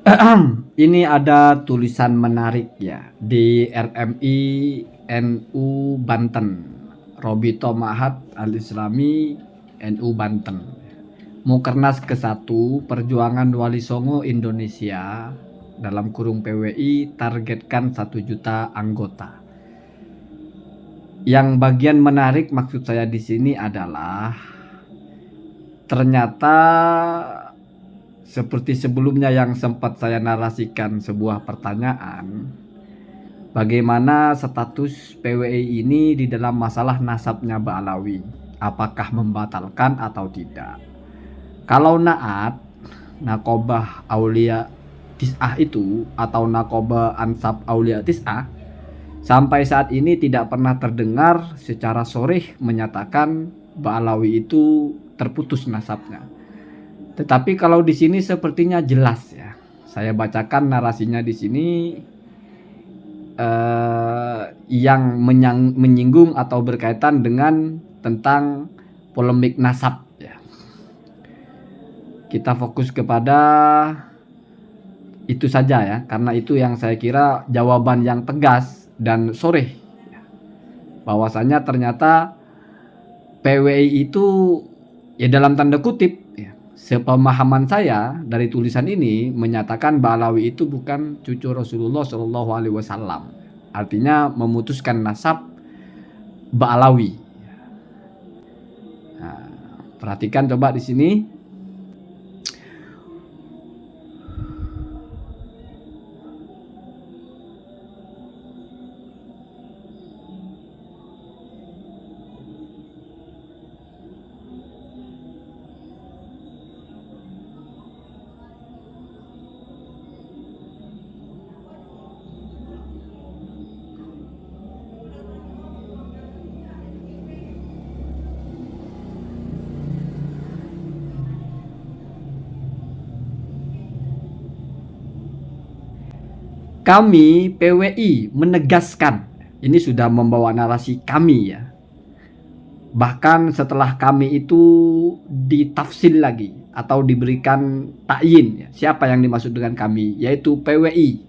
Ini ada tulisan menarik ya di RMI NU Banten. Robito Mahat Al-Islami NU Banten. Mukernas ke-1 Perjuangan Wali Songo Indonesia dalam kurung PWI targetkan 1 juta anggota. Yang bagian menarik maksud saya di sini adalah ternyata seperti sebelumnya yang sempat saya narasikan sebuah pertanyaan, bagaimana status PWI ini di dalam masalah nasabnya Ba'alawi, apakah membatalkan atau tidak. Kalau Naat, Nakobah Aulia Tis'ah itu atau Nakobah Ansab Aulia Tis'ah, sampai saat ini tidak pernah terdengar secara sharih menyatakan Ba'alawi itu terputus nasabnya. Tetapi kalau di sini sepertinya jelas ya. Saya bacakan narasinya di sini yang menyinggung atau berkaitan dengan tentang polemik nasab ya. Kita fokus kepada itu saja ya, karena itu yang saya kira jawaban yang tegas dan sharih ya. Bahwasanya ternyata PWI itu ya dalam tanda kutip ya, sepemahaman saya dari tulisan ini menyatakan Ba'alawi itu bukan cucu Rasulullah Shallallahu Alaihi Wasallam. Artinya memutuskan nasab Ba'alawi. Nah, perhatikan coba di sini. Kami PWI menegaskan, ini sudah membawa narasi kami ya. Bahkan setelah kami itu ditafsir lagi atau diberikan takyin ya, siapa yang dimaksud dengan kami, yaitu PWI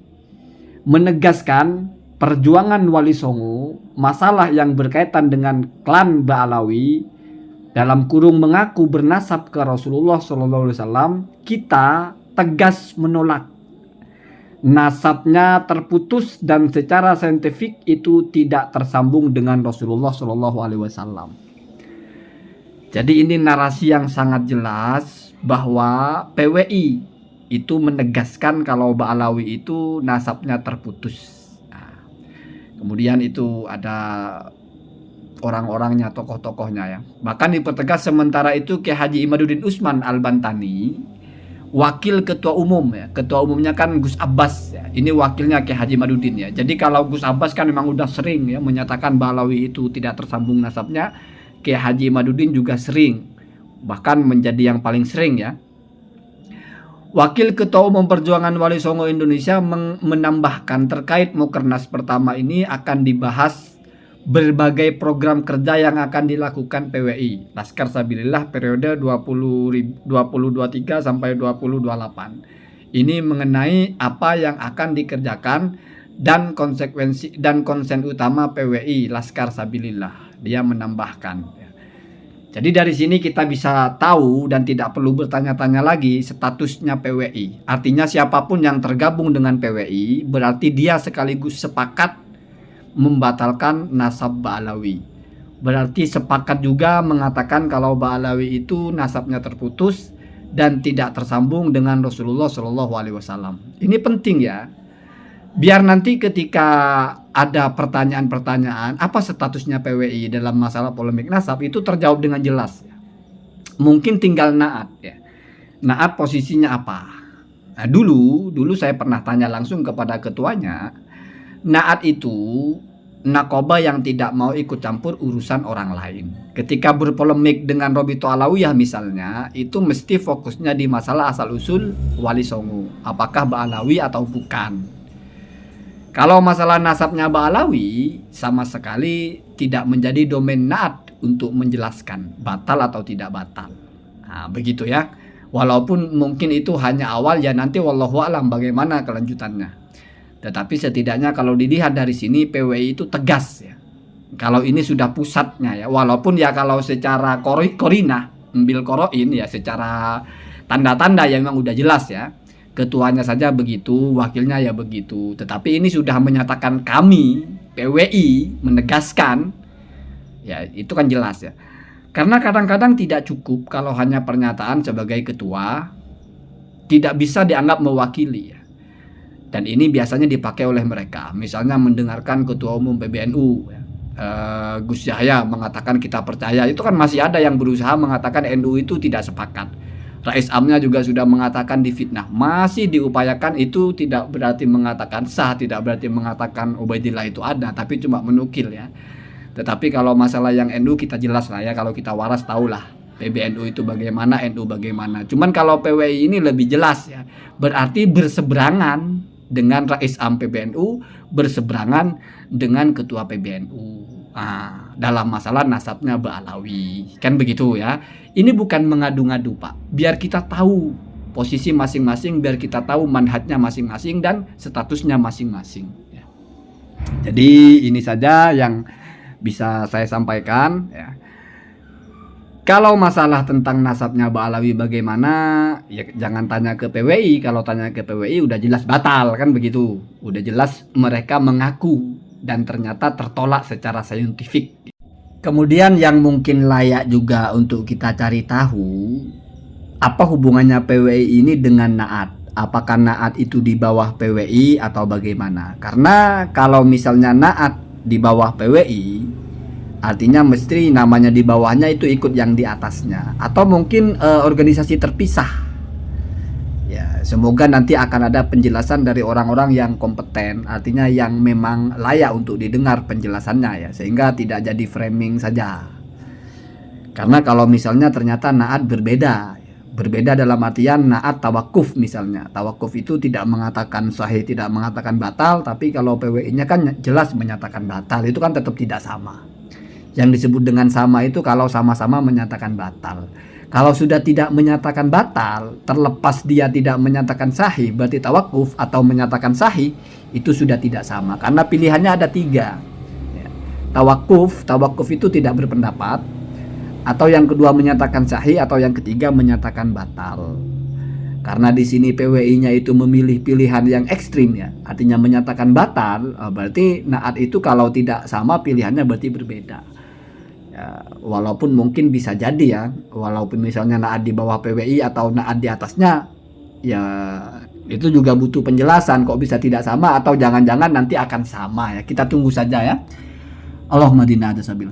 menegaskan perjuangan Wali Songo, masalah yang berkaitan dengan klan Ba'alawi dalam kurung mengaku bernasab ke Rasulullah SAW, kita tegas menolak. Nasabnya terputus dan secara saintifik itu tidak tersambung dengan Rasulullah SAW. Jadi ini narasi yang sangat jelas bahwa PWI itu menegaskan kalau Ba'alawi itu nasabnya terputus. Nah, kemudian itu ada orang-orangnya, tokoh-tokohnya ya. Bahkan dipertegas sementara itu Kiai Haji Imaduddin Usman Al-Bantani, wakil ketua umum ya. Ketua umumnya kan Gus Abbas ya. Ini wakilnya Kiai Haji Imaduddin ya. Jadi kalau Gus Abbas kan memang udah sering ya menyatakan Ba'alawi itu tidak tersambung nasabnya, Kiai Haji Imaduddin juga sering, bahkan menjadi yang paling sering ya. Wakil Ketua Umum Perjuangan Wali Songo Indonesia menambahkan terkait Mukernas pertama ini akan dibahas berbagai program kerja yang akan dilakukan PWI Laskar Sabilillah periode 2023 sampai 2028. Ini mengenai apa yang akan dikerjakan dan konsekuensi dan konsen utama PWI Laskar Sabilillah. Dia menambahkan. Jadi dari sini kita bisa tahu dan tidak perlu bertanya-tanya lagi statusnya PWI. Artinya siapapun yang tergabung dengan PWI berarti dia sekaligus sepakat membatalkan nasab Ba'alawi. Berarti sepakat juga mengatakan kalau Ba'alawi itu nasabnya terputus dan tidak tersambung dengan Rasulullah Shallallahu Alaihi Wasallam. Ini penting ya. Biar nanti ketika ada pertanyaan-pertanyaan apa statusnya PWI dalam masalah polemik nasab itu terjawab dengan jelas. Mungkin tinggal Naat ya. Naat posisinya apa? Nah, dulu saya pernah tanya langsung kepada ketuanya. Naat itu nakoba yang tidak mau ikut campur urusan orang lain. Ketika berpolemik dengan Robito Alawiyah misalnya, itu mesti fokusnya di masalah asal-usul Wali Songo. Apakah Ba'alawi atau bukan? Kalau masalah nasabnya Ba'alawi sama sekali tidak menjadi domain Naat untuk menjelaskan batal atau tidak batal. Nah, begitu ya. Walaupun mungkin itu hanya awal ya, nanti wallahu alam bagaimana kelanjutannya. Tetapi setidaknya kalau dilihat dari sini PWI itu tegas ya. Kalau ini sudah pusatnya ya, walaupun ya kalau secara korinah, ambil koroin ya, secara tanda-tanda yang memang udah jelas ya. Ketuanya saja begitu, wakilnya ya begitu. Tetapi ini sudah menyatakan kami PWI menegaskan, ya itu kan jelas ya. Karena kadang-kadang tidak cukup kalau hanya pernyataan sebagai ketua, tidak bisa dianggap mewakili ya. Dan ini biasanya dipakai oleh mereka. Misalnya mendengarkan Ketua Umum PBNU ya, Gus Yahya mengatakan kita percaya, itu kan masih ada yang berusaha mengatakan NU itu tidak sepakat. Rais Amnya juga sudah mengatakan difitnah, masih diupayakan, itu tidak berarti mengatakan sah, tidak berarti mengatakan Ubaidillah itu ada, tapi cuma menukil ya. Tetapi kalau masalah yang NU kita jelas lah ya, kalau kita waras tahulah PBNU itu bagaimana, NU bagaimana. Cuman kalau PWI ini lebih jelas ya, berarti berseberangan dengan Rais Am PBNU, berseberangan dengan Ketua PBNU. Dalam masalah nasabnya Ba'alawi, kan begitu ya. Ini bukan mengadu-ngadu Pak, biar kita tahu posisi masing-masing, biar kita tahu manhajnya masing-masing dan statusnya masing-masing ya. Jadi ini saja yang bisa saya sampaikan ya. Kalau masalah tentang nasabnya Ba'alawi bagaimana, ya jangan tanya ke PWI. Kalau tanya ke PWI udah jelas batal, kan begitu. Udah jelas mereka mengaku dan ternyata tertolak secara saintifik. Kemudian yang mungkin layak juga untuk kita cari tahu, apa hubungannya PWI ini dengan Naat? Apakah Naat itu di bawah PWI atau bagaimana? Karena kalau misalnya Naat di bawah PWI, artinya mesti namanya di bawahnya itu ikut yang di atasnya, atau mungkin organisasi terpisah. Ya, semoga nanti akan ada penjelasan dari orang-orang yang kompeten, artinya yang memang layak untuk didengar penjelasannya ya, sehingga tidak jadi framing saja. Karena kalau misalnya ternyata Naat berbeda, berbeda dalam artian Naat tawakuf misalnya. Tawakuf itu tidak mengatakan sahih, tidak mengatakan batal, tapi kalau PWI-nya kan jelas menyatakan batal, itu kan tetap tidak sama. Yang disebut dengan sama itu kalau sama-sama menyatakan batal. Kalau sudah tidak menyatakan batal, terlepas dia tidak menyatakan sahih, berarti tawakuf, atau menyatakan sahih, itu sudah tidak sama. Karena pilihannya ada 3. Tawakuf itu tidak berpendapat, atau yang kedua menyatakan sahih, atau yang ketiga menyatakan batal. Karena di sini PWI-nya itu memilih pilihan yang ekstrim ya, artinya menyatakan batal, berarti Naat itu kalau tidak sama pilihannya berarti berbeda. Ya, walaupun mungkin bisa jadi ya, walaupun misalnya Naat di bawah PWI atau Naat di atasnya, ya itu juga butuh penjelasan kok bisa tidak sama, atau jangan-jangan nanti akan sama ya. Kita tunggu saja ya. Allahumma dina ada sabil.